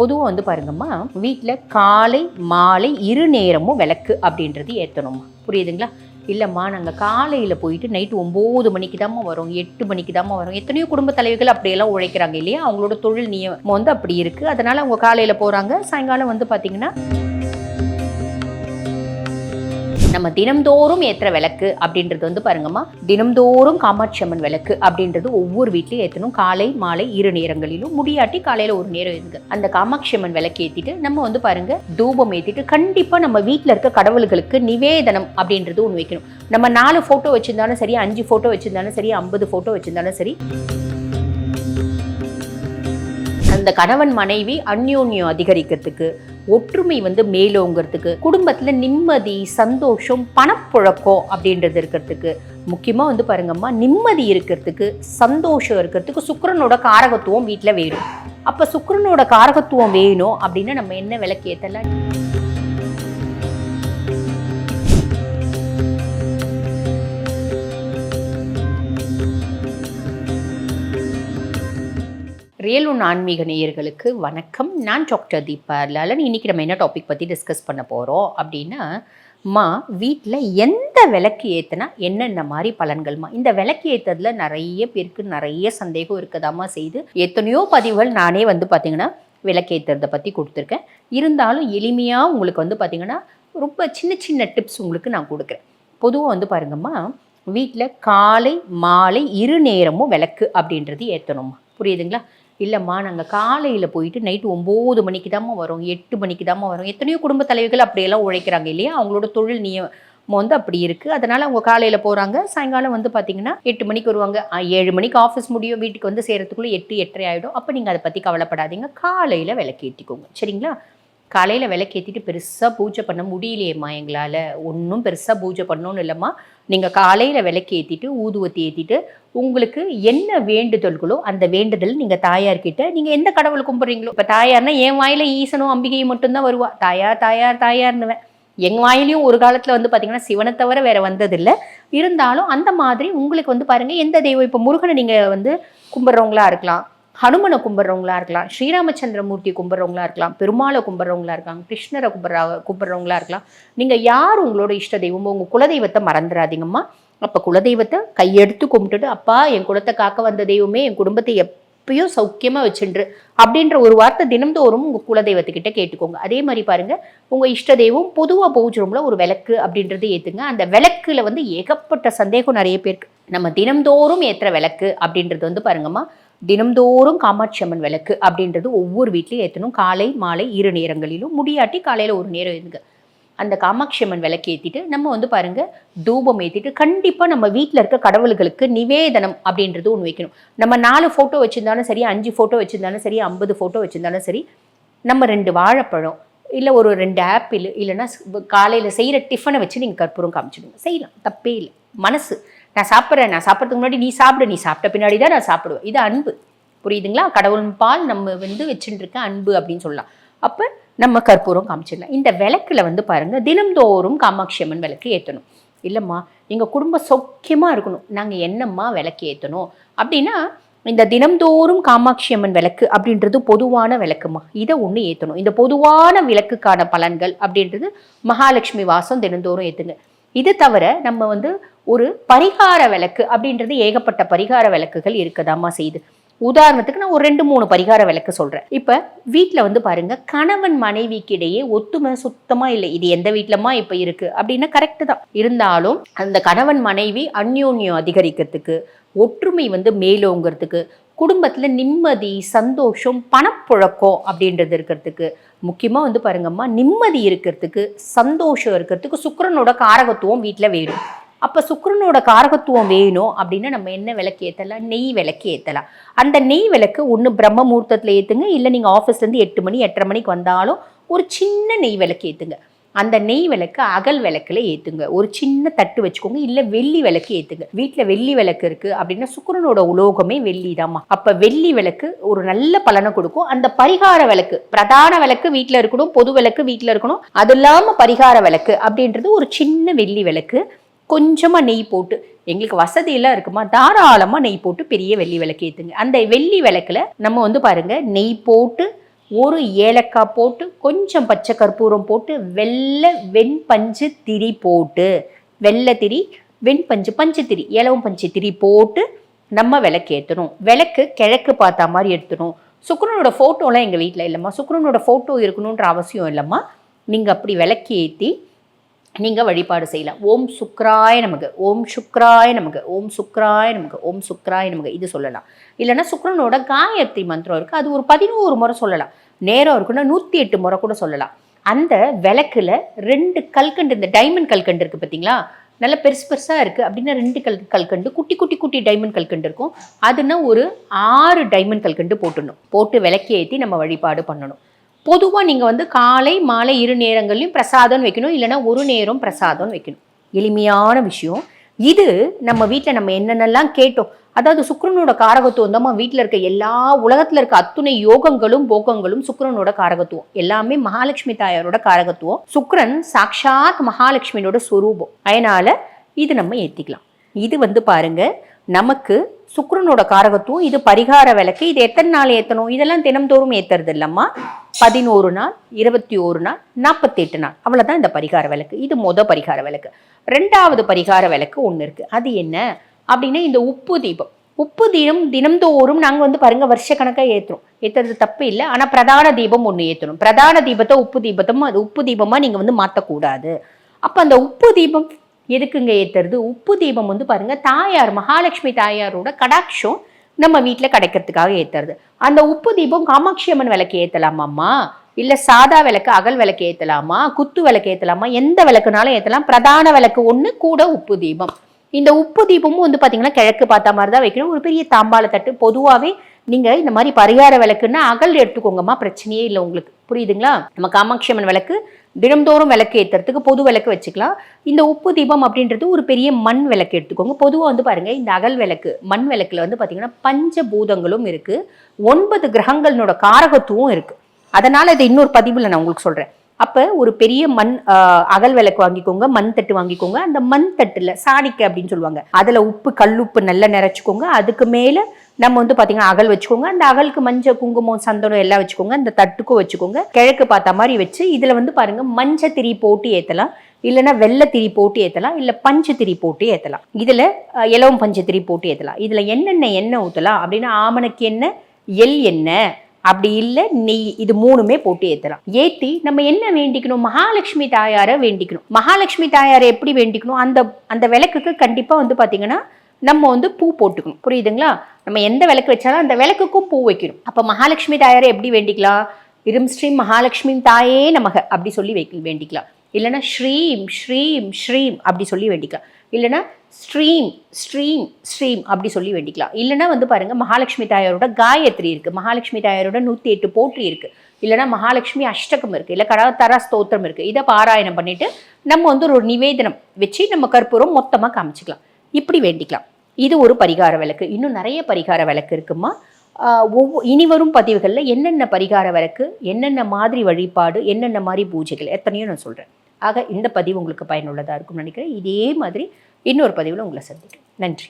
பொதுவாக வந்து பாருங்கம்மா, வீட்டில் காலை மாலை இரு நேரமும் விளக்கு அப்படின்றது ஏற்றணும்மா. புரியுதுங்களா? இல்லைம்மா நாங்கள் காலையில் போயிட்டு நைட்டு 9 மணிக்கு தாம்மா வரோம், 8 மணிக்கு தாம்மா வரோம். எத்தனையோ குடும்ப தலைவிகள் அப்படியெல்லாம் உழைக்கிறாங்க இல்லையா? அவங்களோட தொழில் நியமம் வந்து அப்படி இருக்குது. அதனால் அவங்க காலையில் போகிறாங்க, சாயங்காலம் வந்து பார்த்திங்கன்னா நம்ம தினம்தோறும் ஏற்ற விளக்கு அப்படின்றது வந்து பாருங்கம்மா, தினம்தோறும் காமாட்சி அம்மன் விளக்கு அப்படின்றது ஒவ்வொரு வீட்லையும் ஏற்றணும். காலை மாலை இரு நேரங்களிலும், முடியாட்டி காலையில் ஒரு நேரம் இருக்கு. அந்த காமாட்சி அம்மன் விளக்கு ஏற்றிட்டு நம்ம வந்து பாருங்க தூபம் ஏற்றிட்டு கண்டிப்பாக நம்ம வீட்டில் இருக்க கடவுள்களுக்கு நிவேதனம் அப்படின்றது ஒன்று வைக்கணும். நம்ம 4 ஃபோட்டோ வச்சிருந்தாலும் சரி, 5 ஃபோட்டோ வச்சிருந்தாலும் சரி, 50 ஃபோட்டோ வச்சிருந்தாலும் சரி, அந்த கணவன் மனைவி அந்யோன்யம் அதிகரிக்கிறதுக்கு, ஒற்றுமை வந்து மேலோங்கிறதுக்கு, குடும்பத்தில் நிம்மதி சந்தோஷம் பணப்புழக்கம் அப்படின்றது இருக்கிறதுக்கு, முக்கியமாக வந்து பாருங்கம்மா நிம்மதி இருக்கிறதுக்கு சந்தோஷம் இருக்கிறதுக்கு சுக்கிரனோட காரகத்துவம் வீட்டில் வேணும். அப்போ சுக்கிரனோட காரகத்துவம் வேணும் அப்படின்னா நம்ம என்ன விளக்கு ஏற்றலாம்? ரியல் ஒன் ஆன்மீக நேயர்களுக்கு வணக்கம். நான் டாக்டர் தீபா லாலன். இன்றைக்கி நம்ம என்ன டாபிக் பற்றி டிஸ்கஸ் பண்ண போகிறோம் அப்படின்னா, வீட்டில் எந்த விளக்கு ஏற்றினா என்னென்ன மாதிரி பலன்கள்மா. இந்த விளக்கு ஏற்றுறதுல நிறைய பேருக்கு நிறைய சந்தேகம் இருக்கதாம்மா செய்து எத்தனையோ பதிவுகள் நானே வந்து பார்த்திங்கன்னா விளக்கு ஏற்றுறதை பற்றி கொடுத்துருக்கேன். இருந்தாலும் எளிமையாக உங்களுக்கு வந்து பார்த்திங்கன்னா ரொம்ப சின்ன சின்ன டிப்ஸ் உங்களுக்கு நான் கொடுக்குறேன். பொதுவாக வந்து பாருங்கம்மா, வீட்டில் காலை மாலை இரு நேரமும் விளக்கு அப்படின்றது ஏற்றணும்மா. புரியுதுங்களா? இல்லைம்மா நாங்கள் காலையில் போயிட்டு நைட்டு 9 மணிக்கு தாம்மா வரோம், 8 மணிக்கு தாம்மா வரோம். எத்தனையோ குடும்ப தலைவிகள் அப்படியெல்லாம் உழைக்கிறாங்க இல்லையா? அவங்களோட தொழில் நியமம் வந்து அப்படி இருக்குது. அதனால் அவங்க காலையில் போகிறாங்க, சாயங்காலம் வந்து பார்த்திங்கன்னா 8 மணிக்கு வருவாங்க. 7 மணிக்கு ஆஃபீஸ் முடியும், வீட்டுக்கு வந்து சேரத்துக்குள்ளே 8 8:30 ஆகிடும். அப்போ நீங்கள் அதை பற்றி கவலைப்படாதீங்க, காலையில் விளக்கேற்றிக்கோங்க. சரிங்களா? காலையில் விளக்கேற்றிட்டு பெருசாக பூஜை பண்ண முடியலையேம்மா எங்களால், ஒன்றும் பெருசாக பூஜை பண்ணணும்னு இல்லைம்மா. நீங்கள் காலையில் விளக்கேற்றிட்டு ஊதுவத்தி ஏற்றிட்டு உங்களுக்கு என்ன வேண்டுதல்களோ அந்த வேண்டுதல் நீங்கள் தாயார்கிட்ட, நீங்கள் எந்த கடவுள் கும்பிட்றீங்களோ, இப்போ தாயார்னா என் வாயில் ஈசனும் அம்பிகையும் மட்டும்தான் வருவா. தாயார் தாயார் தாயார்னுவேன். எங்கள் வாயிலையும் ஒரு காலத்தில் வந்து பார்த்திங்கன்னா சிவனை தவிர வேறு வந்ததில்லை. இருந்தாலும் அந்த மாதிரி உங்களுக்கு வந்து பாருங்கள் எந்த தெய்வம், இப்போ முருகனை நீங்கள் வந்து கும்பிட்றவங்களா இருக்கலாம், ஹனுமனை கும்பிட்றவங்களா இருக்கலாம், ஸ்ரீராமச்சந்திரமூர்த்தி கும்பிட்றவங்களா இருக்கலாம், பெருமாளை கும்பிட்றவங்களா இருக்காங்க, கிருஷ்ணரை கும்பிட்றவங்களா இருக்கலாம். நீங்கள் யார் உங்களோட இஷ்ட தெய்வமோ உங்கள் குலதெய்வத்தை மறந்துடாதீங்கம்மா. அப்போ குலதெய்வத்தை கையெடுத்து கும்பிட்டுட்டு, அப்பா என் குலத்தை காக்க வந்த தெய்வமே என் குடும்பத்தை எப்பயும் சௌக்கியமாக வச்சுன்று அப்படின்ற ஒரு வார்த்தை தினம்தோறும் உங்கள் குலதெய்வத்துக்கிட்ட கேட்டுக்கோங்க. அதே மாதிரி பாருங்கள், உங்கள் இஷ்ட தெய்வம் பொதுவாக பூஜை ரூமில் ஒரு விளக்கு அப்படின்றது ஏற்றுங்க. அந்த விளக்குல வந்து ஏகப்பட்ட சந்தேகம் நிறைய பேருக்கு. நம்ம தினம்தோறும் ஏற்றுற விளக்கு அப்படின்றது வந்து பாருங்கம்மா, தினம்தோறும் காமாட்சி அம்மன் விளக்கு அப்படின்றது ஒவ்வொரு வீட்லையும் ஏற்றணும். காலை மாலை இரு நேரங்களிலும், முடியாட்டி காலையில் ஒரு நேரம் இருங்க. அந்த காமாட்சி அம்மன் விளக்கு ஏற்றிட்டு நம்ம வந்து பாருங்கள் தூபம் ஏற்றிட்டு கண்டிப்பாக நம்ம வீட்டில் இருக்க கடவுள்களுக்கு நிவேதனம் அப்படின்றது ஒன்று வைக்கணும். நம்ம 4 ஃபோட்டோ வச்சுருந்தாலும் சரி, 5 ஃபோட்டோ வச்சுருந்தாலும் சரி, 50 ஃபோட்டோ வச்சுருந்தாலும் சரி, நம்ம 2 வாழைப்பழம் இல்லை ஒரு 2 ஆப்பிள் இல்லைன்னா காலையில் செய்கிற டிஃபனை வச்சு நீங்கள் கற்பூரம் காமிச்சிடுங்க. செய்யலாம், தப்பே இல்லை. மனசு நான் சாப்பிட்றதுக்கு முன்னாடி நீ சாப்பிடு, நீ சாப்பிட்ட பின்னாடி தான் நான் சாப்பிடுவேன். இது அன்பு. புரியுதுங்களா? கடவுள் பால் நம்ம வந்து வச்சுட்டு இருக்க அன்பு அப்படின்னு சொல்லலாம். அப்போ நம்ம கற்பூரம் காமிச்சிடலாம். இந்த விளக்கில் வந்து பாருங்கள் தினம்தோறும் காமாட்சி அம்மன் விளக்கு ஏற்றணும். இல்லைம்மா எங்கள் குடும்பம் சௌக்கியமாக இருக்கணும், நாங்கள் என்னம்மா விளக்கு ஏற்றணும் அப்படின்னா, இந்த தினம்தோறும் காமாட்சி அம்மன் விளக்கு அப்படின்றது பொதுவான விளக்குமா, இதை ஒன்று ஏற்றணும். இந்த பொதுவான விளக்குக்கான பலன்கள் அப்படின்றது மகாலட்சுமி வாசம் தினந்தோறும் ஏற்றுங்க. இது தவிர நம்ம வந்து ஒரு பரிகார விளக்கு அப்படின்றது ஏகப்பட்ட பரிகார விளக்குகள் இருக்கதாம்மா செய்யுது. உதாரணத்துக்கு நான் ஒரு 2-3 பரிகார விளக்கு சொல்கிறேன். இப்போ வீட்டில் வந்து பாருங்கள், கணவன் மனைவிக்கு இடையே ஒத்துமை சுத்தமாக இல்லை. இது எந்த வீட்டிலமா இப்போ இருக்குது அப்படின்னா கரெக்டு தான். இருந்தாலும் அந்த கணவன் மனைவி அந்யோன்யம் அதிகரிக்கிறதுக்கு, ஒற்றுமை வந்து மேலோங்கிறதுக்கு, குடும்பத்தில் நிம்மதி சந்தோஷம் பணப்புழக்கம் அப்படின்றது இருக்கிறதுக்கு, முக்கியமாக வந்து பாருங்கம்மா நிம்மதி இருக்கிறதுக்கு சந்தோஷம் இருக்கிறதுக்கு சுக்கிரனோட காரகத்துவம் வீட்டில் வேணும். அப்போ சுக்கிரனோட காரகத்துவம் வேணும் அப்படின்னா நம்ம என்ன விளக்கு ஏற்றலாம்? நெய் விளக்கு ஏற்றலாம். அந்த நெய் விளக்கு ஒன்று பிரம்ம முகூர்த்தத்தில் ஏற்றுங்க, இல்லை நீங்கள் ஆஃபீஸ்லேருந்து 8 மணி 8:30 மணிக்கு வந்தாலும் ஒரு சின்ன நெய் விளக்கு ஏற்றுங்க. அந்த நெய் விளக்கு அகல் விளக்குல ஏற்றுங்க. ஒரு சின்ன தட்டு வச்சுக்கோங்க, இல்லை வெள்ளி விளக்கு ஏற்றுங்க. வீட்டில் வெள்ளி விளக்கு இருக்குது அப்படின்னா சுக்கிரனோட உலோகமே வெள்ளி தாம்மா. அப்போ வெள்ளி விளக்கு ஒரு நல்ல பலனை கொடுக்கும். அந்த பரிகார விளக்கு, பிரதான விளக்கு வீட்டில் இருக்கணும், பொது விளக்கு வீட்டில் இருக்கணும். அது இல்லாமல் பரிகார விளக்கு அப்படின்றது ஒரு சின்ன வெள்ளி விளக்கு, கொஞ்சமாக நெய் போட்டு, எங்களுக்கு வசதியெல்லாம் இருக்குமா தாராளமாக நெய் போட்டு பெரிய வெள்ளி விளக்கு ஏற்றுங்க. அந்த வெள்ளி விளக்குல நம்ம வந்து பாருங்கள் நெய் போட்டு ஒரு ஏலக்காய் போட்டு கொஞ்சம் பச்சை கற்பூரம் போட்டு வெள்ளை வெண்பஞ்சு திரி போட்டு வெள்ளை திரி வெண்பஞ்சு பஞ்சு திரி இலவம் பஞ்சு திரி போட்டு நம்ம விளக்கு ஏற்றணும். விளக்கு கிழக்கு பார்த்தா மாதிரி எடுத்துணும். சுக்கிரனோட ஃபோட்டோலாம் எங்கள் வீட்டில் இல்லைம்மா, சுக்கிரனோட ஃபோட்டோ இருக்கணுன்ற அவசியம் இல்லைம்மா. நீங்கள் அப்படி விளக்கு ஏற்றி நீங்கள் வழிபாடு செய்யலாம். ஓம் சுக்ராய நமக்கு, ஓம் சுக்ராய நமக்கு, ஓம் சுக்ராய நமக்கு, ஓம் சுக்ராய நமக்கு இது சொல்லலாம். இல்லைன்னா சுக்கிரனோட காயத்ரி மந்திரம் இருக்குது, அது ஒரு 11 முறை சொல்லலாம். நேரம் இருக்குன்னா 108 முறை கூட சொல்லலாம். அந்த விளக்குல 2 கல்கண்டு, இந்த டைமண்ட் கல்கண்டு இருக்குது பார்த்தீங்களா, நல்லா பெருசு பெருசாக இருக்குது அப்படின்னா 2 கல்கண்டு, குட்டி குட்டி குட்டி டைமண்ட் கல்கண்டு இருக்கும், அதுனா ஒரு 6 டைமண்ட் கல்கண்டு போட்டு விளக்கி ஏற்றி நம்ம வழிபாடு பண்ணணும். பொதுவாக நீங்கள் காலை மாலை 2 நேரங்கள்லையும் பிரசாதம் வைக்கணும், இல்லைன்னா ஒரு நேரம் பிரசாதம் வைக்கணும். எளிமையான விஷயம் இது. நம்ம வீட்டில் நம்ம என்னென்னலாம் கேட்டோம், அதாவது சுக்கிரனோட காரகத்துவம் தான் வீட்டில் இருக்க எல்லா உலகத்தில் இருக்க அத்துணை யோகங்களும் போகங்களும் சுக்கிரனோட காரகத்துவம், எல்லாமே மகாலட்சுமி தாயாரோட காரகத்துவம். சுக்கிரன் சாக்ஷாத் மகாலட்சுமியோட ஸ்வரூபம். அதனால இது நம்ம ஏற்றிக்கலாம். இது பாருங்க நமக்கு சுக்கிரனோட காரகத்துவம். இது பரிகார விளக்கு. இது எத்தனை நாள் ஏற்றணும், இதெல்லாம் தினம்தோறும் ஏற்றுறது இல்லைம்மா. 11 நாள், 21 நாள், 48 நாள், அவ்வளோதான் இந்த பரிகார விளக்கு. இது பரிகார விளக்கு. 2வது பரிகார விளக்கு ஒன்று இருக்குது. அது என்ன அப்படின்னா இந்த உப்பு தீபம். உப்பு தீபம் தினம்தோறும் நாங்கள் பாருங்க வருஷ கணக்காக ஏற்றுறோம். ஏற்றுறது தப்பு இல்லை, ஆனால் பிரதான தீபம் ஒன்று ஏற்றணும். பிரதான தீபத்தை உப்பு தீபமாக நீங்கள் மாற்றக்கூடாது. அப்போ அந்த உப்பு தீபம் எதுக்குங்க ஏற்றுறது? உப்பு தீபம் பாருங்க தாயார் மகாலட்சுமி தாயாரோட கடாட்சம் நம்ம வீட்டில் கிடைக்கிறதுக்காக ஏற்றுறது. அந்த உப்பு தீபம் காமாட்சி அம்மன் விளக்கு ஏற்றலாமாம்மா, இல்லை சாதா விளக்கு அகல் விளக்கு ஏற்றலாமா, குத்து விளக்கு ஏற்றலாமா, எந்த விளக்குனாலும் ஏற்றலாம். பிரதான விளக்கு ஒன்று கூட உப்பு தீபம். இந்த உப்பு தீபமும் பார்த்தீங்கன்னா கிழக்கு பார்த்த மாதிரி தான் வைக்கணும். ஒரு பெரிய தாம்பாள தட்டு. பொதுவாகவே நீங்கள் இந்த மாதிரி பரிகார விளக்குன்னா அகல் எடுத்துக்கோங்கம்மா, பிரச்சனையே இல்லை உங்களுக்கு, புரியுதுங்களா? நம்ம காமாட்சி அம்மன் விளக்கு தினம்தோறும் விளக்கு ஏற்றுறதுக்கு பொது விளக்கு வச்சுக்கலாம். இந்த உப்பு தீபம் அப்படின்றது ஒரு பெரிய மண் விளக்கு எடுத்துக்கோங்க. பொதுவாக பாருங்க இந்த அகல் விளக்கு மண் விளக்குல பார்த்தீங்கன்னா பஞ்சபூதங்களும் இருக்கு, 9 கிரகங்களோட காரகத்துவம் இருக்கு. அதனால இதை இன்னொரு பதிவில் நான் உங்களுக்கு சொல்றேன். அப்போ ஒரு பெரிய மண் அகல் விளக்கு வாங்கிக்கோங்க, மண் தட்டு வாங்கிக்கோங்க. அந்த மண் தட்டுல சாணிக்கை அப்படின்னு சொல்லுவாங்க, அதில் உப்பு கல்லுப்பு நல்லா நிறைச்சிக்கோங்க. அதுக்கு மேலே நம்ம பார்த்தீங்கன்னா அகல் வச்சுக்கோங்க. அந்த அகலுக்கு மஞ்சள் குங்குமம் சந்தனம் எல்லாம் வச்சுக்கோங்க. அந்த தட்டுக்கும் வச்சுக்கோங்க. கிழக்கு பார்த்த மாதிரி வச்சு இதில் பாருங்க மஞ்சள் திரி போட்டு ஏற்றலாம், இல்லைன்னா வெள்ளை திரி போட்டு ஏற்றலாம், இல்லை பஞ்சு திரி போட்டு ஏற்றலாம். இதில் இலவம் பஞ்சு திரி போட்டு ஏற்றலாம். இதில் என்னென்ன எண்ணெய் ஊற்றலாம் அப்படின்னா ஆமணக்கு எண்ணெய், எள் எண்ணெய், அப்படி இல்லை நெய், இது 3மே போட்டு ஏற்றலாம். ஏற்றி நம்ம என்ன வேண்டிக்கணும், மகாலட்சுமி தாயாரை வேண்டிக்கணும். மகாலட்சுமி தாயாரை எப்படி வேண்டிக்கணும், அந்த விளக்குக்கு கண்டிப்பாக பார்த்தீங்கன்னா நம்ம பூ போட்டுக்கணும், புரியுதுங்களா? நம்ம எந்த விளக்கு வச்சாலும் அந்த விளக்குக்கும் பூ வைக்கணும். அப்போ மகாலட்சுமி தாயாரை எப்படி வேண்டிக்கலாம், இரும் ஸ்ரீம் மகாலட்சுமி தாயே நமக அப்படி சொல்லி வேண்டிக்கலாம். இல்லைன்னா ஸ்ரீம் ஸ்ரீம் ஸ்ரீம் அப்படி சொல்லி வேண்டிக்கலாம். இல்லைன்னா ஸ்ரீம் ஸ்ரீம் ஸ்ரீம் அப்படி சொல்லி வேண்டிக்கலாம். இல்லைன்னா பாருங்க மகாலட்சுமி தாயாரோட காயத்ரி இருக்குது, மகாலட்சுமி தாயாரோட 108 போற்றி இருக்குது, இல்லைன்னா மகாலட்சுமி அஷ்டகம் இருக்குது, இல்லை கடவுத்தர ஸ்தோத்திரம் இருக்குது. இதை பாராயணம் பண்ணிட்டு நம்ம ஒரு நிவேதனம் வச்சு நம்ம கற்பூரம் மொத்தமாக காமிச்சிக்கலாம். இப்படி வேண்டிக்கலாம். இது ஒரு பரிகார விளக்கு. இன்னும் நிறைய பரிகார விளக்கு இருக்குமா. இனி வரும் பதிவுகளில் என்னென்ன பரிகார விளக்கு, என்னென்ன மாதிரி வழிபாடு, என்னென்ன மாதிரி பூஜைகள் எத்தனையோ நான் சொல்கிறேன். ஆக இந்த பதிவு உங்களுக்கு பயனுள்ளதாக இருக்கும்னு நினைக்கிறேன். இதே மாதிரி இன்னொரு பதிவில் உங்களை சந்திக்கிறேன். நன்றி.